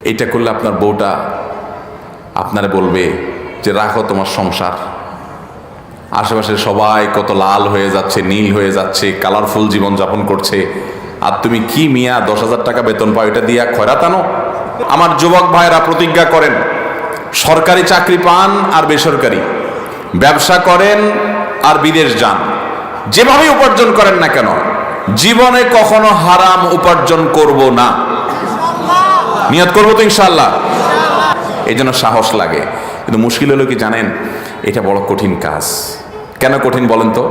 এইটা করলে আপনার বউটা আপনারে বলবে যে রাখো তোমার সংসার। আশেপাশে সবাই কত লাল হয়ে যাচ্ছে, নীল হয়ে যাচ্ছে, কালারফুল জীবন যাপন করছে, আর তুমি কি মিয়া 10,000 টাকা বেতন পাও, এটা দিয়া খয়রাত আনো? আমার যুবক ভাইরা প্রতিজ্ঞা করেন, সরকারি চাকরি পান আর বেসরকারি, ব্যবসা করেন আর বিদেশ যান, যেভাবে উপার্জন করেন না কেন, জীবনে কখনো হারাম উপার্জন করব না। নিয়ত করবো তো ইনশাআল্লাহ। এই জন্য সাহস লাগে। কিন্তু মুশকিল হলো কি জানেন, এটা বড় কঠিন কাজ। কেন কঠিন বলেন তো?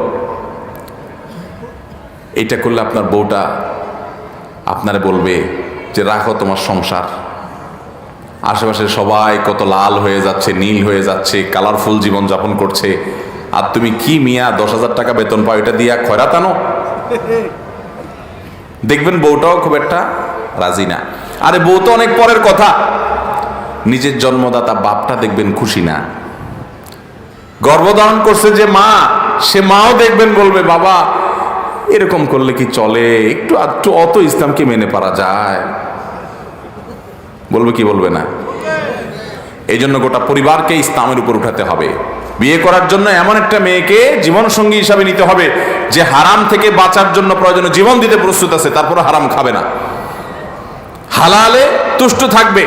এইটা করলে আপনার বউটা আপনারে বলবে যে রাখো তোমার সংসার। আশেপাশে সবাই কত লাল হয়ে যাচ্ছে, নীল হয়ে যাচ্ছে, কালারফুল জীবন যাপন করছে, আর তুমি কি মিয়া 10,000 টাকা বেতন পাও, এটা দিয়া খয়রাত আনো? দেখবেন বউটাও খুব একটা রাজি না। আরে বউ তো অনেক পরের কথা, নিজের জন্মদাতা বাপটা দেখবেন খুশি না। গর্ভধারণ করছে যে মা, সে মাও দেখবেন বলবে বাবা এরকম করলে কি চলে, একটু একটু অত ইসলামকে মেনে পারা যায়? বলবে কি বলবে না? এই জন্য গোটা পরিবারকে ইসলামের উপর উঠাতে হবে। বিয়ে করার জন্য এমন একটা মেয়েকে জীবন সঙ্গী হিসাবে নিতে হবে যে হারাম থেকে বাঁচার জন্য প্রয়োজনীয় জীবন দিতে প্রস্তুত আছে, তারপরে হারাম খাবে না, হালালে তুষ্ট থাকবে।